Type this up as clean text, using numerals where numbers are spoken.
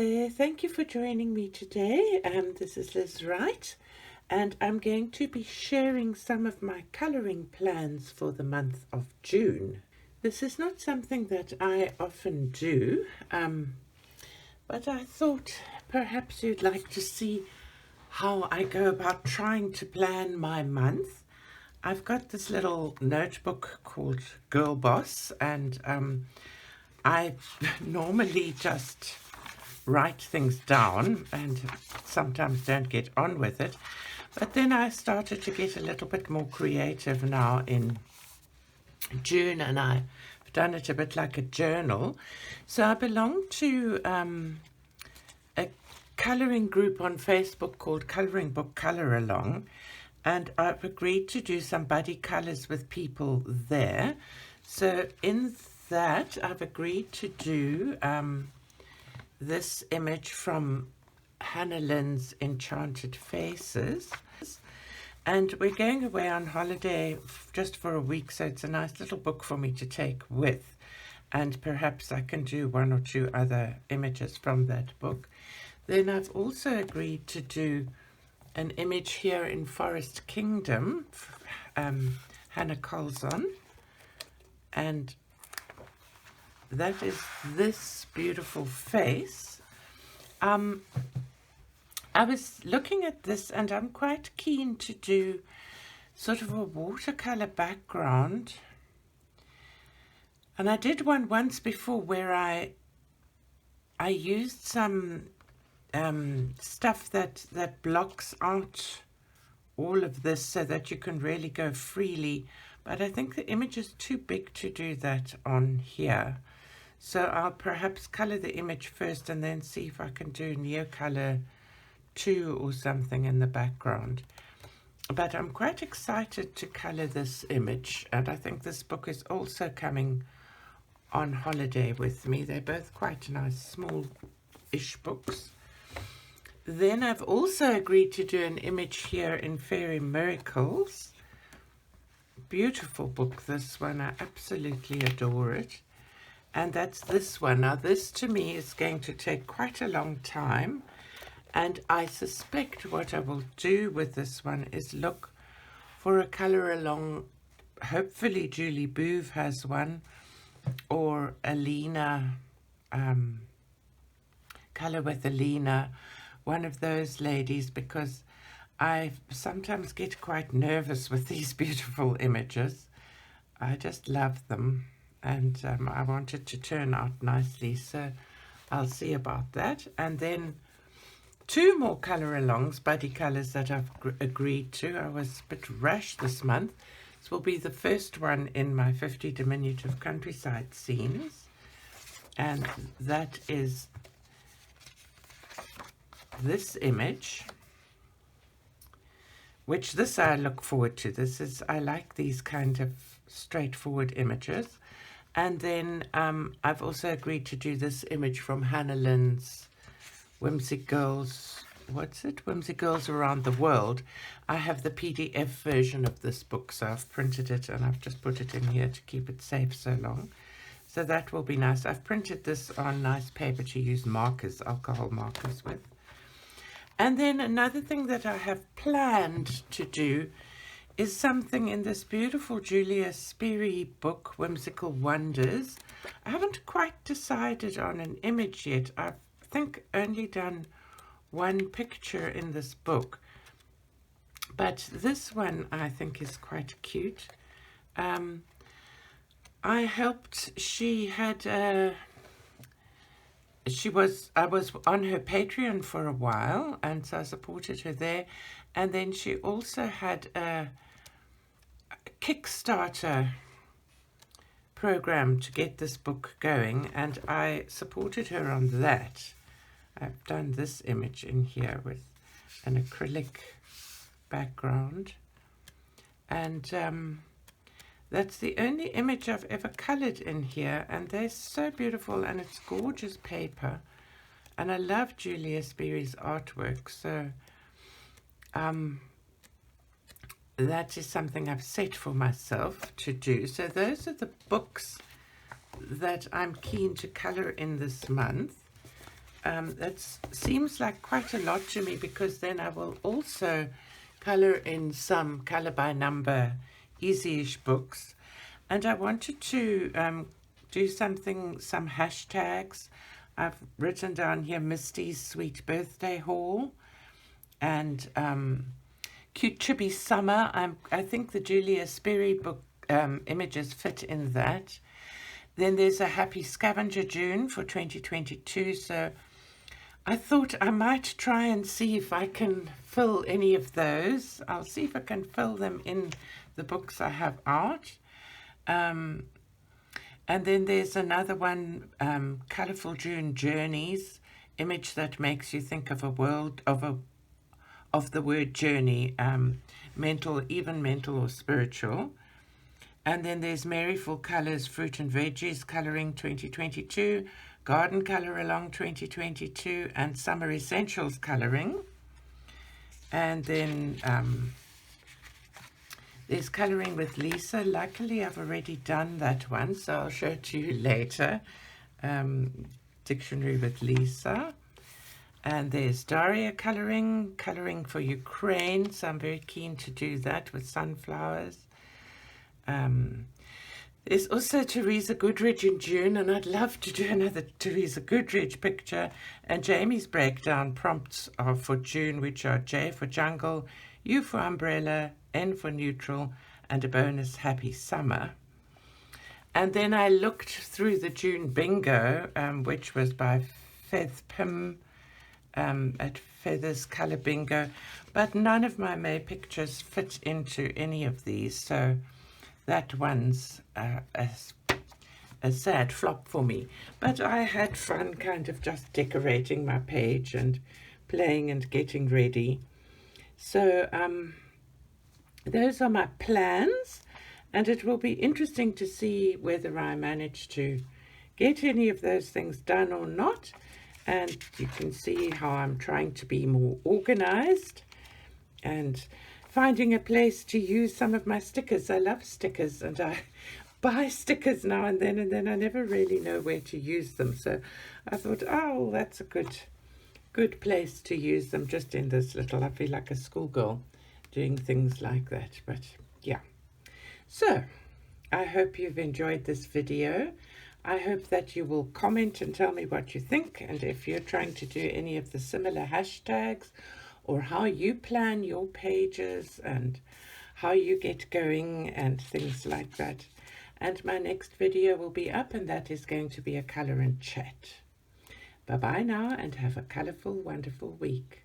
there, thank you for joining me today. This is Liz Wright, and I'm going to be sharing some of my colouring plans for the month of June. This is not something that I often do, but I thought perhaps you'd like to see how I go about trying to plan my month. I've got this little notebook called Girl Boss, and I normally just write things down and sometimes don't get on with it. But then I started to get a little bit more creative now in June, and I've done it a bit like a journal. So I belong to a colouring group on Facebook called Colouring Book Colour Along, and I've agreed to do some buddy colours with people there. So in that, I've agreed to do this image from Hannah Lynn's Enchanted Faces. And we're going away on holiday just for a week, so it's a nice little book for me to take with. And perhaps I can do one or two other images from that book. Then I've also agreed to do an image here in Forest Kingdom, Hannah Colson. And that is this beautiful face. I was looking at this and I'm quite keen to do sort of a watercolor background. And I did one once before where I used some stuff that blocks out all of this so that you can really go freely. But I think the image is too big to do that on here. So I'll perhaps color the image first and then see if I can do Neocolor 2 or something in the background. But I'm quite excited to color this image, and I think this book is also coming on holiday with me. They're both quite nice, small-ish books. Then I've also agreed to do an image here in Fairy Miracles. Beautiful book, this one. I absolutely adore it. And that's this one. Now this to me is going to take quite a long time, and I suspect what I will do with this one is look for a colour along. Hopefully Julie Bouve has one, or Alina, Colour with Alina, one of those ladies, because I sometimes get quite nervous with these beautiful images. I just love them. And I want it to turn out nicely, so I'll see about that. And then two more colour alongs, buddy colours that I've agreed to. I was a bit rash this month. This will be the first one in my 50 Diminutive Countryside Scenes, and that is this image, which this I look forward to. I like these kind of straightforward images. And then I've also agreed to do this image from Hannah Lynn's Whimsy Girls. What's it? Whimsy Girls Around the World. I have the PDF version of this book, so I've printed it and I've just put it in here to keep it safe so long. So that will be nice. I've printed this on nice paper to use markers, alcohol markers with. And then another thing that I have planned to do is something in this beautiful Julia Sperry book, Whimsical Wonders. I haven't quite decided on an image yet. I've, I think, only done one picture in this book. But this one I think is quite cute. I helped, I was on her Patreon for a while, and so I supported her there. And then she also had a Kickstarter program to get this book going, and I supported her on that. I've done this image in here with an acrylic background, and that's the only image I've ever colored in here, and they're so beautiful, and it's gorgeous paper, and I love Julia Sperry's artwork, so that is something I've set for myself to do. So those are the books that I'm keen to color in this month. that seems like quite a lot to me, because then I will also color in some color by number easy-ish books. And I wanted to do some hashtags. I've written down here Misty's Sweet Birthday Haul and Cute Chibi Summer. I think the Julia Sperry book images fit in that. Then there's a Happy Scavenger June for 2022. So I thought I might try and see if I can fill any of those. I'll see if I can fill them in the books I have out. And then there's another one, Colourful June Journeys, image that makes you think of a world of the word journey, mental, even mental or spiritual. And then there's Maryful Colours, Fruit and Veggies Colouring 2022, Garden Colour Along 2022, and Summer Essentials Colouring. And then there's Colouring with Lisa. Luckily, I've already done that one, so I'll show it to you later. Dictionary with Lisa. And there's Daria Colouring for Ukraine. So I'm very keen to do that with sunflowers. There's also Teresa Goodridge in June, and I'd love to do another Teresa Goodridge picture. And Jamie's breakdown prompts are for June, which are J for Jungle, U for Umbrella, N for Neutral, and a bonus Happy Summer. And then I looked through the June bingo, which was by Feth Pim at Feathers Colour Bingo, but none of my May pictures fit into any of these, so that one's a sad flop for me. But I had fun kind of just decorating my page and playing and getting ready. So those are my plans, and it will be interesting to see whether I manage to get any of those things done or not. And you can see how I'm trying to be more organized and finding a place to use some of my stickers. I love stickers, and I buy stickers now and then I never really know where to use them. So I thought, oh, that's a good place to use them, just in this little, I feel like a schoolgirl doing things like that. But yeah, so I hope you've enjoyed this video. I hope that you will comment and tell me what you think, and if you're trying to do any of the similar hashtags, or how you plan your pages and how you get going and things like that. And my next video will be up, and that is going to be a colour and chat. Bye-bye now, and have a colourful, wonderful week.